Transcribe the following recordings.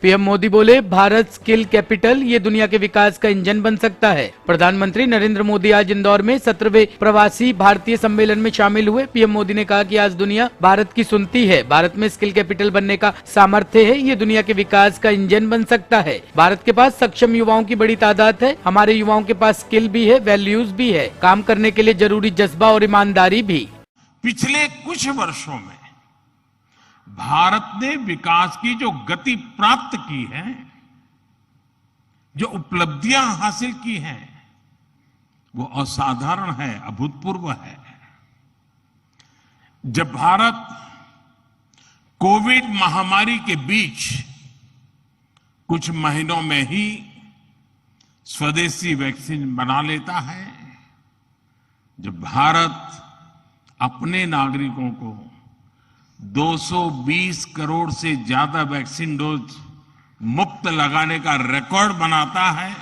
PM Modi बोले, Bharat skill capital ये दुनिया के विकास का इंजन बन सकता है। प्रधानमंत्री नरेंद्र मोदी आज इंदौर में 17वें प्रवासी भारतीय सम्मेलन में शामिल हुए। पीएम मोदी ने कहा कि आज दुनिया भारत की सुनती है। भारत में स्किल कैपिटल बनने का सामर्थ्य है। ये दुनिया के विकास का इंजन बन सकता है। भारत के पास सक्षम युवाओं की बड़ी तादाद है। हमारे युवाओं के पास स्किल भी है, वैल्यूज भी है, काम करने के लिए जरूरी जज्बा और ईमानदारी भी। पिछले कुछ वर्षों में भारत ने विकास की जो गति प्राप्त की है, जो उपलब्धियां हासिल की हैं, वो असाधारण है, अभूतपूर्व है। जब भारत कोविड महामारी के बीच कुछ महीनों में ही स्वदेशी वैक्सीन बना लेता है, जब भारत अपने नागरिकों को 220 करोड़ से ज्यादा वैक्सीन डोज मुफ्त लगाने का रिकॉर्ड बनाता है,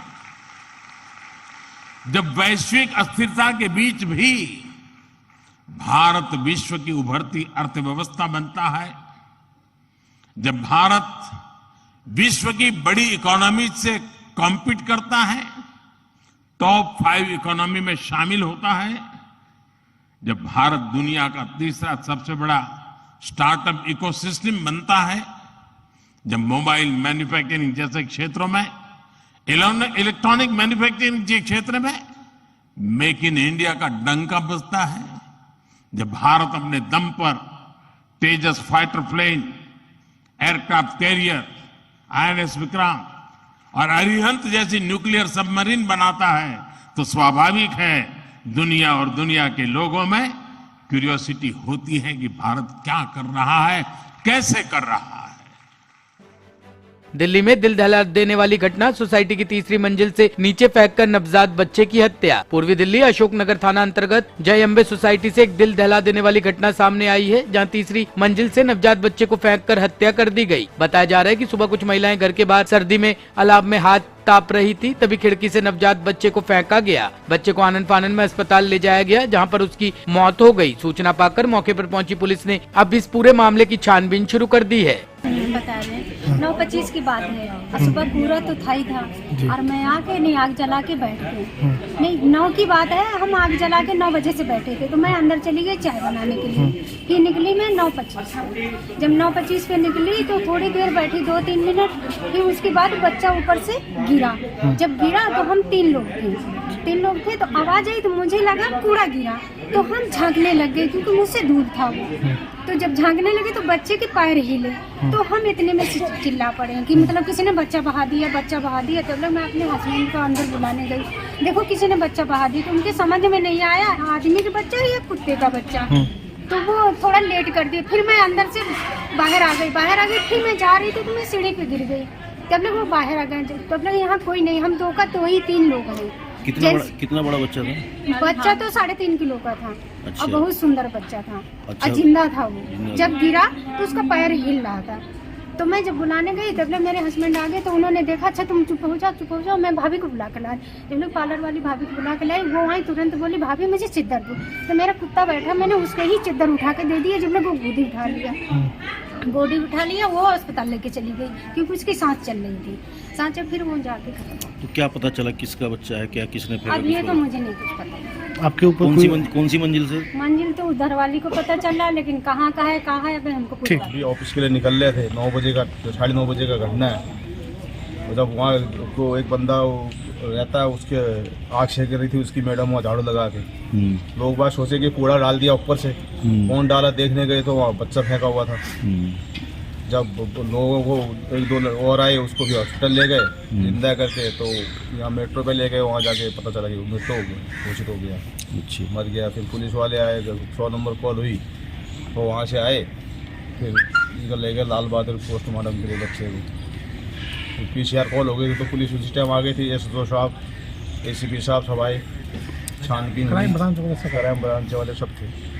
जब वैश्विक अस्थिरता के बीच भी भारत विश्व की उभरती अर्थव्यवस्था बनता है, जब भारत विश्व की बड़ी इकोनॉमी से कॉम्पीट करता है, टॉप 5 इकोनॉमी में शामिल होता है, जब भारत दुनिया का तीसरा सबसे बड़ा स्टार्टअप इकोसिस्टम बनता है, जब मोबाइल मैन्युफैक्चरिंग जैसे क्षेत्रों में, इलेक्ट्रॉनिक मैन्युफैक्चरिंग के क्षेत्र में मेक इन इंडिया का डंका बजता है, जब भारत अपने दम पर Tejas fighter plane, aircraft carrier, INS Vikrant और अरिहंत जैसी न्यूक्लियर सबमरीन बनाता है, तो स्वाभाविक है दुनिया और दुनिया के लोगों में क्यूरियोसिटी होती है कि भारत क्या कर रहा है, कैसे कर रहा है। दिल्ली में दिल दहला देने वाली घटना, सोसाइटी की तीसरी मंजिल से नीचे फेंककर नवजात बच्चे की हत्या। पूर्वी दिल्ली अशोकनगर थाना अंतर्गत जय अंबे सोसाइटी से एक दिल दहला देने वाली घटना सामने आई है, जहां तीसरी मंजिल से नवजात बच्चे को फेंककर हत्या कर दी गई। बताया जा रहा है कि सुबह कुछ महिलाएं घर के बाहर सर्दी में अलाव में हाथ ताप रही थी, तभी खिड़की से नवजात बच्चे को फेंका गया। बच्चे को आनन फानन में अस्पताल ले जाया गया, जहां पर उसकी मौत हो गई। सूचना पाकर मौके पर पहुंची पुलिस ने अब इस पूरे मामले की छानबीन शुरू कर दी है। बता रहे 9:25 की बात है और सुबह पूरा तो था ही था और मैं आके नहीं आग जला के बैठ गई। नहीं 9 की बात है, हम आग जला के 9 बजे से बैठे थे, तो मैं अंदर चली गई चाय बनाने के लिए। फिर निकली मैं 9:25। जब 9:25 पे निकली तो थोड़ी देर बैठी, 2-3 मिनट, फिर उसके बाद बच्चा ऊपर से गिरा। जब गिरा तो हम 3 लोग थे तो आवाज आई तो मुझे लगा कूड़ा गिरा, तो हम झांकने लग गए क्योंकि मुझसे दूर था वो। तो जब झांकने लगे तो बच्चे के पैर हिले, तो हम इतने में चिल्ला पड़े कि मतलब किसी ने बच्चा बहा दिया। तब मैं अपने हस्बैंड को अंदर बुलाने गई, देखो किसी ने बच्चा बहा दिया। तो उनके समझ में नहीं आया आदमी का बच्चा या कुत्ते का बच्चा, तो वो थोड़ा लेट कर दिया। फिर मैं अंदर से बाहर आ गई। फिर मैं जा रही थी तो मैं सीढ़ी पे गिर गई। तब लोग वो बाहर आ गए, तब लोग यहाँ कोई नहीं, हम 2 का 2 ही 3 लोग हैं। कितना बड़ा बच्चा था? बच्चा तो 3.5 किलो का था। अच्छा। और बहुत सुंदर बच्चा था। अच्छा। और जिंदा था वो। जब गिरा तो उसका पैर हिल रहा था। तो मैं जब बुलाने गई तब मेरे हस्बैंड आ गए, तो उन्होंने देखा, अच्छा तुम चुप हो जाओ, मैं भाभी को बुला कर लाई। जब लोग पार्लर वाली भाभी को बुला कर लाई, वो आई तुरंत बोली भाभी मुझे चिद्दर दो। तो मेरा कुत्ता बैठा, मैंने उसके ही चिद्दर उठा के दे दिया। जब लोग वो गोदी उठा लिया, वो अस्पताल लेके चली गई क्योंकि उसकी सांस चल रही थी। फिर वो जाके तो क्या पता चला किसका बच्चा है, क्या किसने फेंका? अब ये तो मुझे नहीं कुछ पता। आपके ऊपर कौन सी मंजिल से? मंजिल तो उधर वाली को पता चल रहा, लेकिन कहाँ का है अभी हमको कुछ पता नहीं। ऑफिस के लिए निकल रहे थे, 9 बजे का 9:30 बजे का घटना है। तो जब वहाँ को एक बंदा रहता है, उसके आग सेक रही थी उसकी मैडम, वहाँ झाड़ू लगा के। लोग बात सोचे कि कूड़ा डाल दिया ऊपर से, कौन डाला देखने गए तो वहाँ बच्चा फेंका हुआ था। जब लोगों को 1-2 और आए, उसको भी हॉस्पिटल ले गए जिंदा करके, तो यहाँ मेट्रो पे ले गए। वहाँ जाके पता चला कि मृत्यु हो गया, घोषित हो गया, मर गया। फिर पुलिस वाले आए, जब 100 नंबर कॉल हुई तो वहाँ से आए, फिर इधर ले गए लाल बहादुर पोस्टमार्टम के लिए बच्चे को। PCR कॉल हो गई थी तो पुलिस उसी टाइम आ गई थी। SSO साहब, ACP साहब सब आए, छानबीन क्राइम ब्रांच वाले सब थे।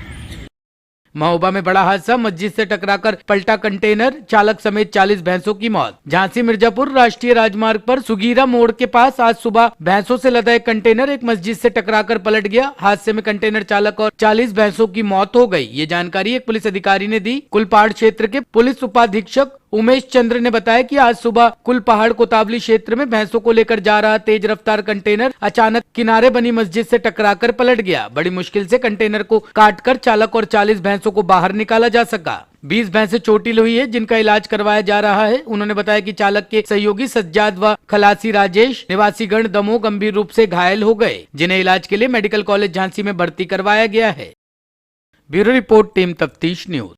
महोबा में बड़ा हादसा, मस्जिद से टकराकर पलटा कंटेनर, चालक समेत 40 भैंसों की मौत। झांसी मिर्जापुर राष्ट्रीय राजमार्ग पर सुगीरा मोड़ के पास आज सुबह भैंसों से लदा एक कंटेनर एक मस्जिद से टकराकर पलट गया। हादसे में कंटेनर चालक और 40 भैंसों की मौत हो गई। ये जानकारी एक पुलिस अधिकारी ने दी। कुलपाड़ क्षेत्र के पुलिस उपाधीक्षक उमेश चंद्र ने बताया कि आज सुबह कुल पहाड़ कोतावली क्षेत्र में भैंसों को लेकर जा रहा तेज रफ्तार कंटेनर अचानक किनारे बनी मस्जिद से टकराकर पलट गया। बड़ी मुश्किल से कंटेनर को काटकर चालक और 40 भैंसों को बाहर निकाला जा सका। 20 भैंसें चोटिल हुई है, जिनका इलाज करवाया जा रहा है। उन्होंने बताया कि चालक के सहयोगी सज्जाद व खलासी राजेश निवासीगण दमोह गंभीर रूप से घायल हो गए, जिन्हें इलाज के लिए मेडिकल कॉलेज झांसी में भर्ती करवाया गया है। ब्यूरो रिपोर्ट, टीम तफ्तीश न्यूज।